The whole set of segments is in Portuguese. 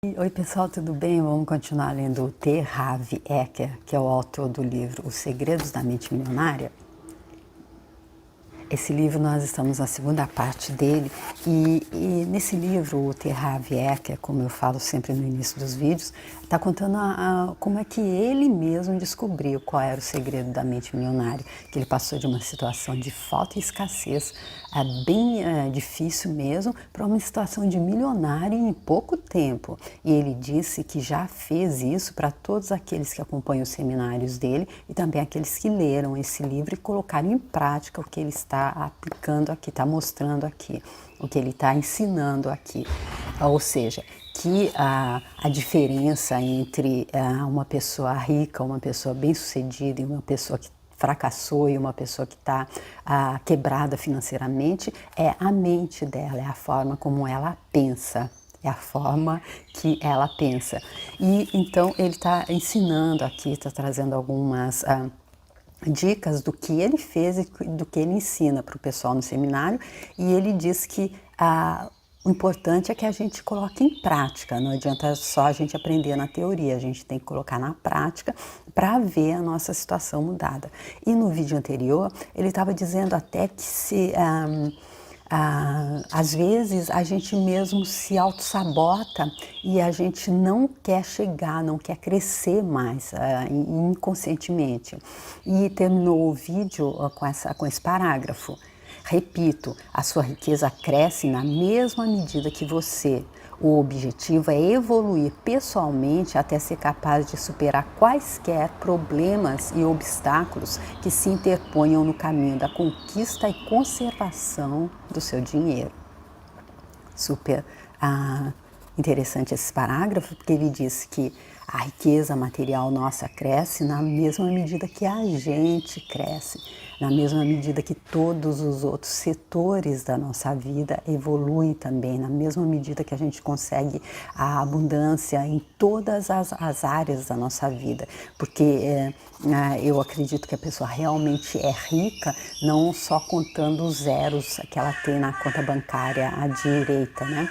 Oi pessoal, tudo bem? Vamos continuar lendo o T. Harv Eker, que é o autor do livro Os Segredos da Mente Milionária. Esse livro nós estamos na segunda parte dele e nesse livro o T. Harv Eker, como eu falo sempre no início dos vídeos, está contando como é que ele mesmo descobriu qual era o segredo da mente milionária, que ele passou de uma situação de falta e escassez bem difícil mesmo para uma situação de milionário em pouco tempo. E ele disse que já fez isso para todos aqueles que acompanham os seminários dele e também aqueles que leram esse livro e colocaram em prática o que ele está aplicando aqui, está mostrando aqui, o que ele está ensinando aqui. Ou seja, que a diferença entre uma pessoa rica, uma pessoa bem-sucedida e uma pessoa que fracassou e uma pessoa que está quebrada financeiramente é a mente dela, é a forma como ela pensa. É a forma que ela pensa. E então ele está ensinando aqui, está trazendo algumas dicas do que ele fez e do que ele ensina para o pessoal no seminário. E ele diz que o importante é que a gente coloque em prática, não adianta só a gente aprender na teoria, a gente tem que colocar na prática para ver a nossa situação mudada. E no vídeo anterior, ele estava dizendo até que às vezes a gente mesmo se auto-sabota e a gente não quer chegar, não quer crescer mais inconscientemente. E terminou o vídeo com esse parágrafo. Repito, a sua riqueza cresce na mesma medida que você. O objetivo é evoluir pessoalmente até ser capaz de superar quaisquer problemas e obstáculos que se interponham no caminho da conquista e conservação do seu dinheiro. Super interessante esse parágrafo, porque ele diz que a riqueza material nossa cresce na mesma medida que a gente cresce, na mesma medida que todos os outros setores da nossa vida evoluem também, na mesma medida que a gente consegue a abundância em todas as áreas da nossa vida, porque eu acredito que a pessoa realmente é rica, não só contando os zeros que ela tem na conta bancária à direita, né?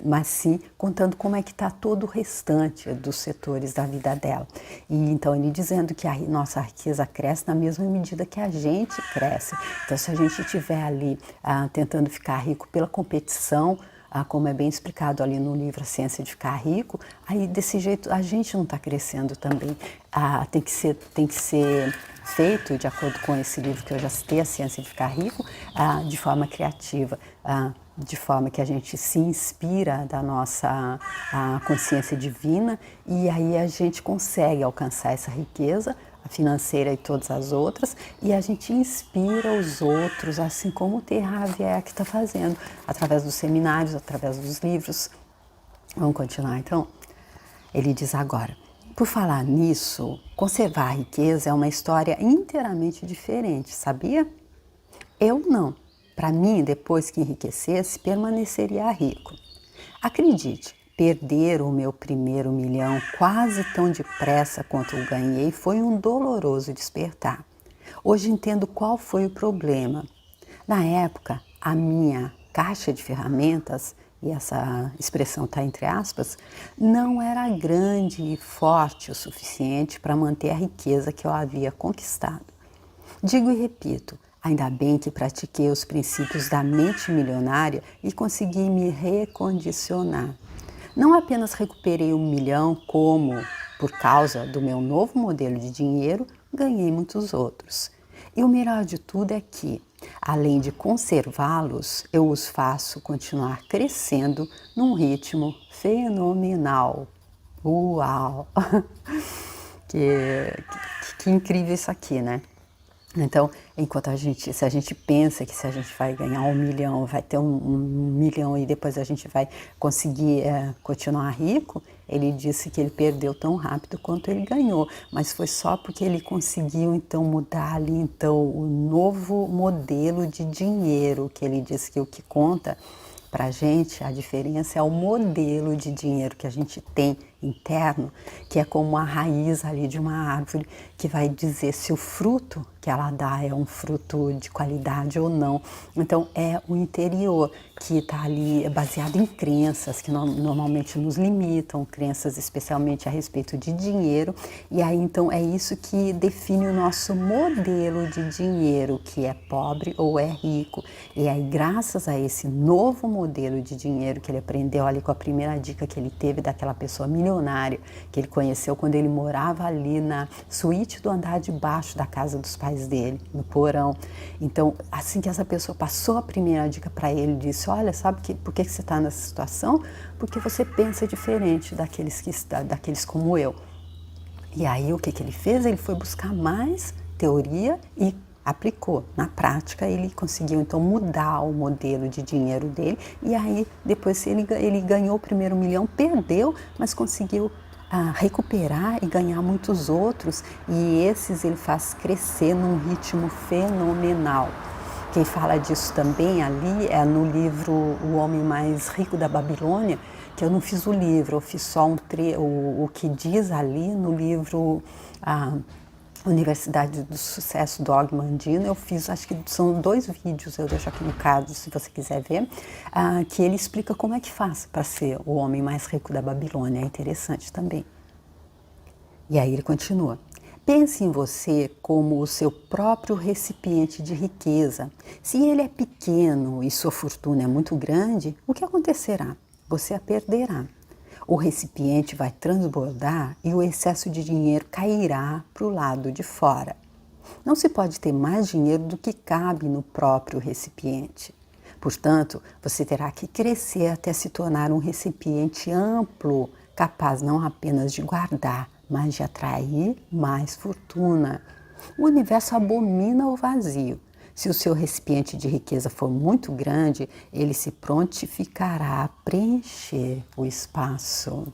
Mas sim contando como é que está todo o restante dos setores da vida dela. E então ele dizendo que a nossa riqueza cresce na mesma medida que a gente cresce. Então se a gente estiver ali tentando ficar rico pela competição, como é bem explicado ali no livro A Ciência de Ficar Rico, aí desse jeito a gente não está crescendo também. Tem que ser feito, de acordo com esse livro que eu já citei, A Ciência de Ficar Rico, de forma criativa, de forma que a gente se inspira da nossa consciência divina e aí a gente consegue alcançar essa riqueza financeira e todas as outras, e a gente inspira os outros, assim como o T. Harv Eker está fazendo, através dos seminários, através dos livros. Vamos continuar então? Ele diz agora: por falar nisso, conservar a riqueza é uma história inteiramente diferente, sabia? Eu não. Para mim, depois que enriquecesse, permaneceria rico. Acredite, perder o meu primeiro milhão quase tão depressa quanto o ganhei foi um doloroso despertar. Hoje entendo qual foi o problema. Na época, a minha caixa de ferramentas, e essa expressão está entre aspas, não era grande e forte o suficiente para manter a riqueza que eu havia conquistado. Digo e repito, ainda bem que pratiquei os princípios da mente milionária e consegui me recondicionar. Não apenas recuperei 1 milhão, como, por causa do meu novo modelo de dinheiro, ganhei muitos outros. E o melhor de tudo é que, além de conservá-los, eu os faço continuar crescendo num ritmo fenomenal. Uau! Que incrível isso aqui, né? Então, se a gente pensa que se a gente vai ganhar 1 milhão, vai ter 1 milhão e depois a gente vai conseguir continuar rico, ele disse que ele perdeu tão rápido quanto ele ganhou, mas foi só porque ele conseguiu então mudar ali então o novo modelo de dinheiro, que ele disse que o que conta para a gente, a diferença é o modelo de dinheiro que a gente tem interno, que é como a raiz ali de uma árvore, que vai dizer se o fruto que ela dá é um fruto de qualidade ou não. Então é o interior que está ali baseado em crenças que normalmente nos limitam, crenças especialmente a respeito de dinheiro, e aí então é isso que define o nosso modelo de dinheiro, que é pobre ou é rico. E aí graças a esse novo modelo de dinheiro que ele aprendeu ali com a primeira dica que ele teve daquela pessoa milionária que ele conheceu quando ele morava ali na suíte do andar de baixo da casa dos pais dele, no porão. Então, assim que essa pessoa passou a primeira dica para ele, disse: olha, sabe por que você está nessa situação? Porque você pensa diferente daqueles como eu. E aí o que ele fez? Ele foi buscar mais teoria e aplicou. Na prática ele conseguiu então mudar o modelo de dinheiro dele, e aí depois ele ganhou o primeiro milhão, perdeu, mas conseguiu recuperar e ganhar muitos outros, e esses ele faz crescer num ritmo fenomenal. Quem fala disso também ali é no livro O Homem Mais Rico da Babilônia, que eu não fiz o livro, eu fiz só o que diz ali no livro Universidade do Sucesso do Og Mandino. Eu fiz, acho que são 2 vídeos, eu deixo aqui no card se você quiser ver, que ele explica como é que faz para ser o homem mais rico da Babilônia. É interessante também. E aí ele continua: pense em você como o seu próprio recipiente de riqueza. Se ele é pequeno e sua fortuna é muito grande, o que acontecerá? Você a perderá. O recipiente vai transbordar e o excesso de dinheiro cairá para o lado de fora. Não se pode ter mais dinheiro do que cabe no próprio recipiente. Portanto, você terá que crescer até se tornar um recipiente amplo, capaz não apenas de guardar, mas de atrair mais fortuna. O universo abomina o vazio. Se o seu recipiente de riqueza for muito grande, ele se prontificará a preencher o espaço.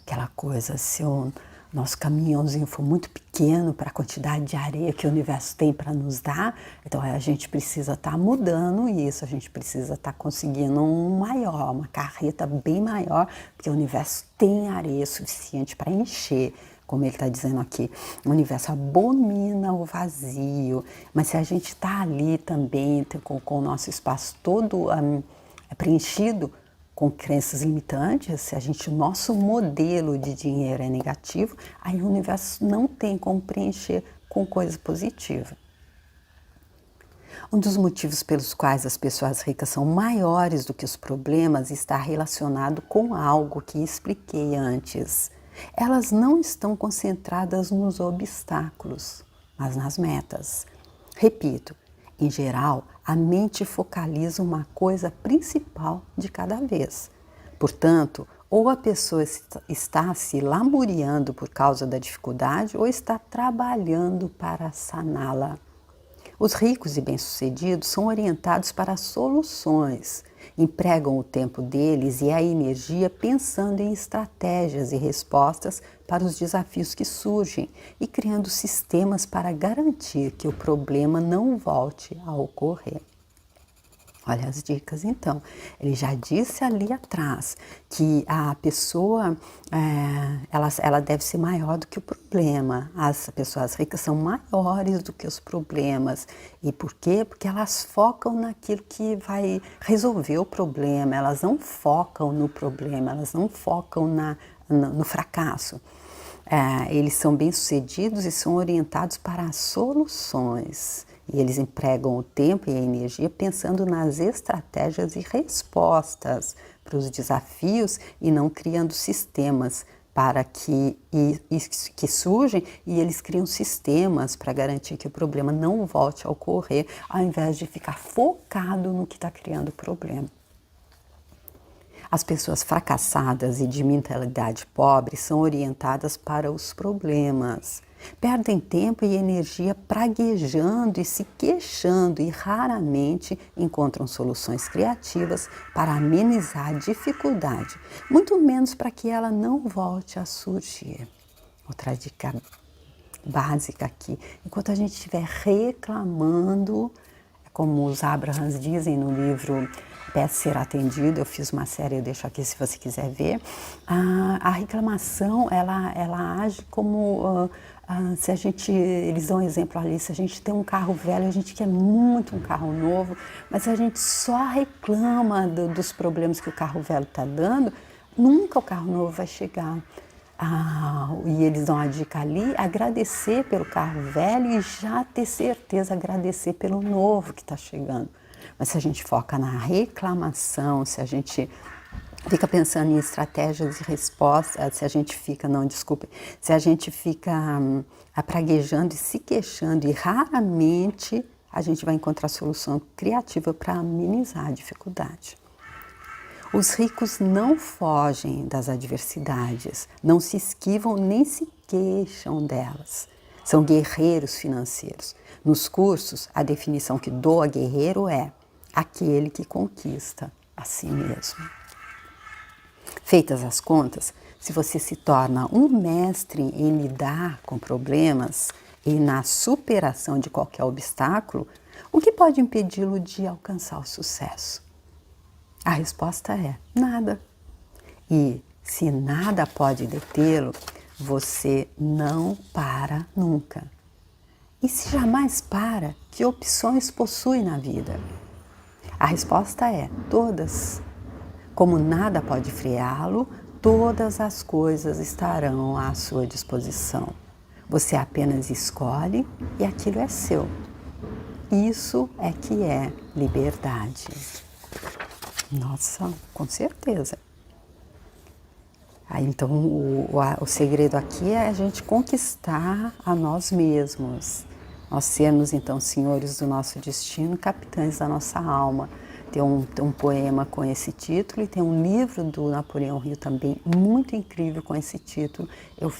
Aquela coisa, se o nosso caminhãozinho for muito pequeno para a quantidade de areia que o universo tem para nos dar, então a gente precisa estar mudando isso, a gente precisa estar conseguindo um maior, uma carreta bem maior, porque o universo tem areia suficiente para encher. Como ele está dizendo aqui, o universo abomina o vazio, mas se a gente está ali também com o nosso espaço todo preenchido com crenças limitantes, se o nosso modelo de dinheiro é negativo, aí o universo não tem como preencher com coisa positiva. Um dos motivos pelos quais as pessoas ricas são maiores do que os problemas está relacionado com algo que expliquei antes. Elas não estão concentradas nos obstáculos, mas nas metas. Repito, em geral, a mente focaliza uma coisa principal de cada vez. Portanto, ou a pessoa está se lamuriando por causa da dificuldade ou está trabalhando para saná-la. Os ricos e bem-sucedidos são orientados para soluções, empregam o tempo deles e a energia pensando em estratégias e respostas para os desafios que surgem e criando sistemas para garantir que o problema não volte a ocorrer. Olha as dicas então. Ele já disse ali atrás que a pessoa ela deve ser maior do que o problema. As pessoas ricas são maiores do que os problemas. E por quê? Porque elas focam naquilo que vai resolver o problema. Elas não focam no problema, elas não focam no fracasso. Eles são bem-sucedidos e são orientados para as soluções. E eles empregam o tempo e a energia pensando nas estratégias e respostas para os desafios e não criando sistemas para que surgem, e eles criam sistemas para garantir que o problema não volte a ocorrer, ao invés de ficar focado no que está criando o problema. As pessoas fracassadas e de mentalidade pobre são orientadas para os problemas. Perdem tempo e energia praguejando e se queixando e raramente encontram soluções criativas para amenizar a dificuldade, muito menos para que ela não volte a surgir. Outra dica básica aqui: enquanto a gente estiver reclamando, como os Abrahams dizem no livro peça ser atendida. Eu fiz uma série, eu deixo aqui se você quiser ver. A reclamação, ela age como... se a gente, eles dão um exemplo ali, se a gente tem um carro velho, a gente quer muito um carro novo, mas a gente só reclama dos problemas que o carro velho está dando, nunca o carro novo vai chegar. E eles dão a dica ali, agradecer pelo carro velho e já ter certeza, agradecer pelo novo que está chegando. Mas se a gente foca na reclamação, se a gente fica pensando em estratégias de resposta, se a gente fica, se a gente fica praguejando e se queixando, e raramente a gente vai encontrar solução criativa para amenizar a dificuldade. Os ricos não fogem das adversidades, não se esquivam nem se queixam delas. São guerreiros financeiros. Nos cursos, a definição que dou a guerreiro é aquele que conquista a si mesmo. Feitas as contas, se você se torna um mestre em lidar com problemas e na superação de qualquer obstáculo, o que pode impedi-lo de alcançar o sucesso? A resposta é nada. E se nada pode detê-lo, você não para nunca. E se jamais para, que opções possui na vida? A resposta é todas. Como nada pode freá-lo, todas as coisas estarão à sua disposição. Você apenas escolhe e aquilo é seu. Isso é que é liberdade. Nossa, com certeza. Então, o segredo aqui é a gente conquistar a nós mesmos. Nós sermos, então, senhores do nosso destino, capitães da nossa alma. Tem um poema com esse título e tem um livro do Napoleão Hill também muito incrível com esse título. Eu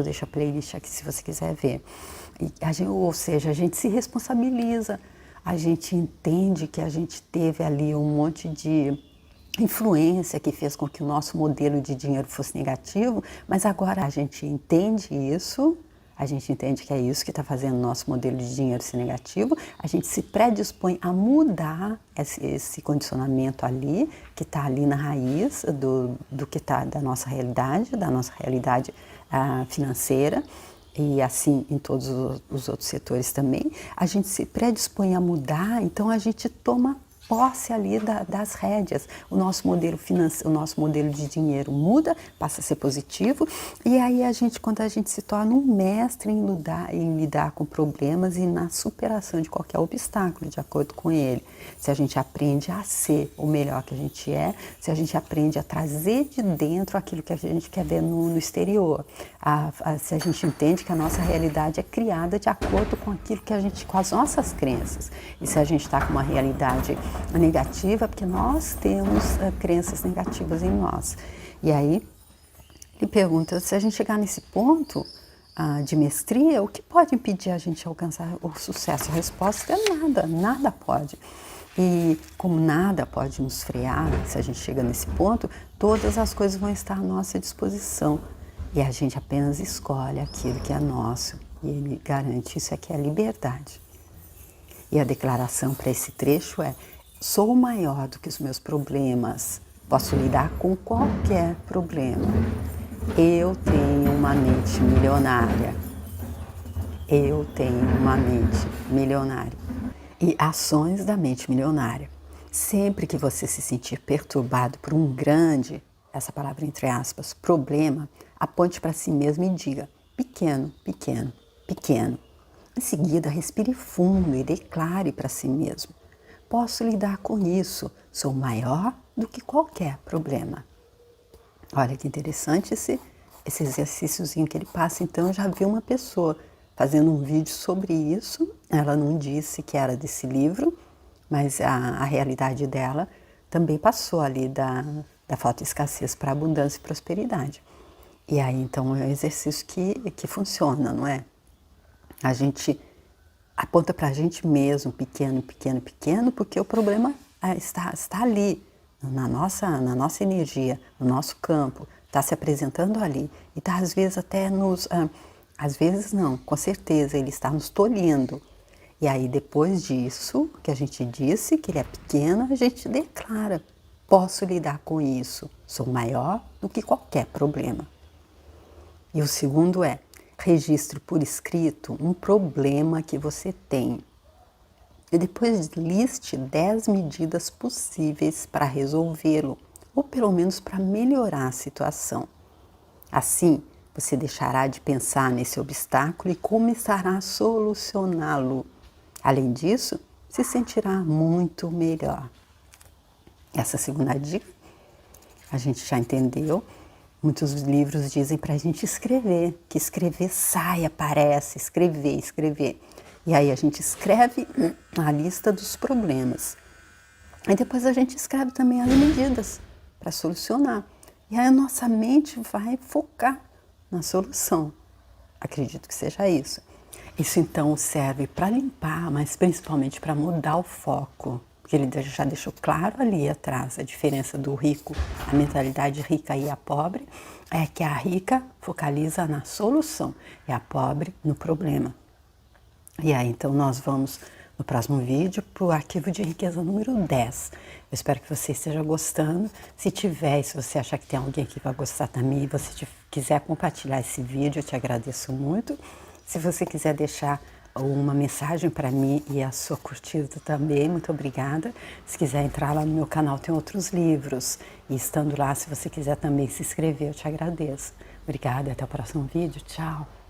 deixo a playlist aqui se você quiser ver. Ou seja, a gente se responsabiliza, a gente entende que a gente teve ali um monte de influência que fez com que o nosso modelo de dinheiro fosse negativo, mas agora a gente entende isso. A gente entende que é isso que está fazendo o nosso modelo de dinheiro ser negativo, a gente se predispõe a mudar esse condicionamento ali, que está ali na raiz do que está da nossa realidade financeira, e assim em todos os outros setores também. A gente se predispõe a mudar, então a gente toma posse ali das rédeas. O nosso modelo financeiro, o nosso modelo de dinheiro muda, passa a ser positivo, e aí quando a gente se torna um mestre em lidar com problemas e na superação de qualquer obstáculo, de acordo com ele. Se a gente aprende a ser o melhor que a gente é, se a gente aprende a trazer de dentro aquilo que a gente quer ver no exterior, se a gente entende que a nossa realidade é criada de acordo com aquilo que com as nossas crenças. E se a gente está com uma realidade negativa, porque nós temos crenças negativas em nós. E aí, ele pergunta, se a gente chegar nesse ponto de mestria, o que pode impedir a gente de alcançar o sucesso? A resposta é nada, nada pode. E como nada pode nos frear, se a gente chega nesse ponto, todas as coisas vão estar à nossa disposição. E a gente apenas escolhe aquilo que é nosso. E ele garante isso aqui é a liberdade. E a declaração para esse trecho é: sou maior do que os meus problemas, posso lidar com qualquer problema. Eu tenho uma mente milionária. Eu tenho uma mente milionária. E ações da mente milionária. Sempre que você se sentir perturbado por um grande, essa palavra entre aspas, problema, aponte para si mesmo e diga: pequeno, pequeno, pequeno. Em seguida, respire fundo e declare para si mesmo: posso lidar com isso, sou maior do que qualquer problema. Olha que interessante esse exercíciozinho que ele passa. Então, eu já vi uma pessoa fazendo um vídeo sobre isso. Ela não disse que era desse livro, mas a realidade dela também passou ali da falta de escassez para abundância e prosperidade. E aí, então, é um exercício que funciona, não é? A gente aponta para a gente mesmo, pequeno, pequeno, pequeno, porque o problema está ali, na nossa energia, no nosso campo, está se apresentando ali. E está, às vezes, até às vezes não, com certeza, ele está nos tolhendo. E aí, depois disso, que a gente disse que ele é pequeno, a gente declara: posso lidar com isso, sou maior do que qualquer problema. E o segundo é: registre por escrito um problema que você tem. E depois liste 10 medidas possíveis para resolvê-lo, ou pelo menos para melhorar a situação. Assim, você deixará de pensar nesse obstáculo e começará a solucioná-lo. Além disso, se sentirá muito melhor. Essa segunda dica, a gente já entendeu. Muitos livros dizem para a gente escrever, que escrever sai, aparece, escrever, escrever. E aí a gente escreve a lista dos problemas. E depois a gente escreve também as medidas para solucionar. E aí a nossa mente vai focar na solução. Acredito que seja isso. Isso então serve para limpar, mas principalmente para mudar o foco. Porque ele já deixou claro ali atrás a diferença do rico, a mentalidade rica e a pobre, é que a rica focaliza na solução e a pobre no problema. E aí, então, nós vamos no próximo vídeo para o arquivo de riqueza número 10. Eu espero que você esteja gostando. Se tiver, se você achar que tem alguém que vai gostar também e você quiser compartilhar esse vídeo, eu te agradeço muito. Se você quiser deixar uma mensagem para mim e a sua curtida também, muito obrigada. Se quiser entrar lá no meu canal, tem outros livros. E estando lá, se você quiser também se inscrever, eu te agradeço. Obrigada, até o próximo vídeo. Tchau!